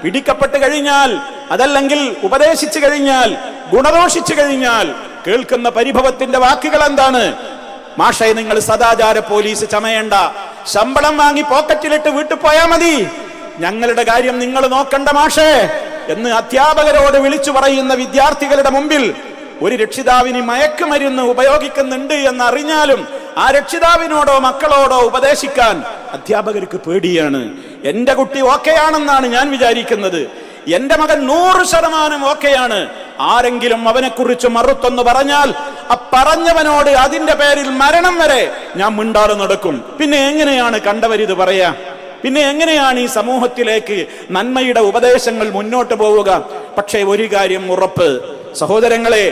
പിടിക്കപ്പെട്ട് കഴിഞ്ഞാൽ, അതല്ലെങ്കിൽ ഉപദേശിച്ചു കഴിഞ്ഞാൽ, ഗുണദോഷിച്ചു കഴിഞ്ഞാൽ കേൾക്കുന്ന പരിഭവത്തിന്റെ വാക്കുകൾ എന്താണ്? മാഷേ, നിങ്ങൾ സദാചാര പോലീസ് ചമയേണ്ട, ശമ്പളം വാങ്ങി പോക്കറ്റിലിട്ട് വീട്ടിൽ പോയാ മതി, ഞങ്ങളുടെ കാര്യം നിങ്ങൾ നോക്കണ്ട മാഷേ എന്ന് അധ്യാപകരോട് വിളിച്ചു പറയുന്ന വിദ്യാർത്ഥികളുടെ മുമ്പിൽ ഒരു രക്ഷിതാവിന് മയക്കുമരുന്ന് ഉപയോഗിക്കുന്നുണ്ട് എന്നറിഞ്ഞാലും ആ രക്ഷിതാവിനോടോ മക്കളോടോ ഉപദേശിക്കാൻ അധ്യാപകർക്ക് പേടിയാണ്. എന്റെ കുട്ടി ഓക്കെയാണെന്നാണ് ഞാൻ വിചാരിക്കുന്നത്, എന്റെ മകൻ 100% ഓക്കെയാണ്. ആരെങ്കിലും അവനെക്കുറിച്ച് മറുത്തൊന്ന് പറഞ്ഞാൽ ആ പറഞ്ഞവനോട് അതിന്റെ പേരിൽ മരണം വരെ ഞാൻ മിണ്ടാതെ നടക്കും. പിന്നെ എങ്ങനെയാണ് കണ്ടവരിത് പറയാ? പിന്നെ എങ്ങനെയാണ് ഈ സമൂഹത്തിലേക്ക് നന്മയുടെ ഉപദേശങ്ങൾ മുന്നോട്ട് പോവുക? പക്ഷേ ഒരു കാര്യം ഉറപ്പ് സഹോദരങ്ങളെ,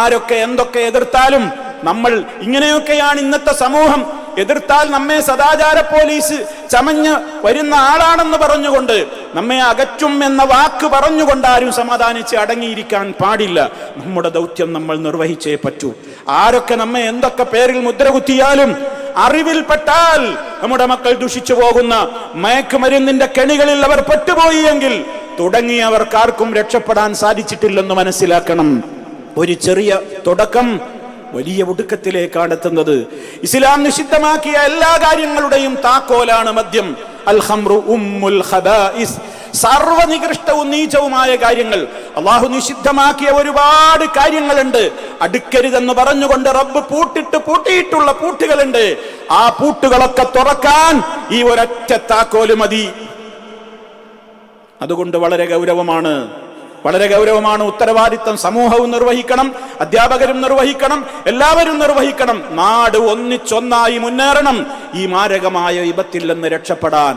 ആരൊക്കെ എന്തൊക്കെ എതിർത്താലും നമ്മൾ ഇങ്ങനെയൊക്കെയാണ് ഇന്നത്തെ സമൂഹം. എതിർത്താൽ നമ്മെ സദാചാര പോലീസ് ചമഞ്ഞ് വരുന്ന ആളാണെന്ന് പറഞ്ഞുകൊണ്ട് നമ്മെ അകറ്റും എന്ന വാക്ക് പറഞ്ഞുകൊണ്ട് ആരും സമാധാനിച്ച് അടങ്ങിയിരിക്കാൻ പാടില്ല. നമ്മുടെ ദൗത്യം നമ്മൾ നിർവഹിച്ചേ പറ്റൂ. ആരൊക്കെ നമ്മെ എന്തൊക്കെ പേരിൽ മുദ്രകുത്തിയാലും അറിവിൽപ്പെട്ടാൽ നമ്മുടെ മക്കൾ ദുഷിച്ചു പോകുന്ന മയക്കുമരുന്നിന്റെ കെണികളിൽ അവർ പെട്ടുപോയി എങ്കിൽ തുടങ്ങിയവർക്കാർക്കും രക്ഷപ്പെടാൻ സാധിച്ചിട്ടില്ലെന്ന് മനസ്സിലാക്കണം. ഒരു ചെറിയ തുടക്കം വലിയ ഒടുക്കത്തിലേക്കാണ് എത്തുന്നത്. ഇസ്ലാം നിഷിദ്ധമാക്കിയ എല്ലാ കാര്യങ്ങളുടെയും താക്കോലാണ് മദ്യം. അൽ ഖംറു ഉമ്മുൽ ഖബായിസ്, സർവനികൃഷ്ടവും നീചവുമായ കാര്യങ്ങൾ. അള്ളാഹു നിഷിദ്ധമാക്കിയ ഒരുപാട് കാര്യങ്ങളുണ്ട്. അടുക്കരുതെന്ന് പറഞ്ഞുകൊണ്ട് റബ്ബ് പൂട്ടിയിട്ടുള്ള പൂട്ടുകളുണ്ട്. ആ പൂട്ടുകളൊക്കെ തുറക്കാൻ ഈ ഒരൊറ്റ താക്കോല് മതി. അതുകൊണ്ട് വളരെ ഗൗരവമാണ് ഉത്തരവാദിത്തം. സമൂഹവും നിർവഹിക്കണം, അധ്യാപകരും നിർവഹിക്കണം, എല്ലാവരും നിർവഹിക്കണം. നാട് ഒന്നിച്ചൊന്നായി മുന്നേറണം ഈ മാരകമായ വിപത്തിൽ നിന്ന് രക്ഷപ്പെടാൻ.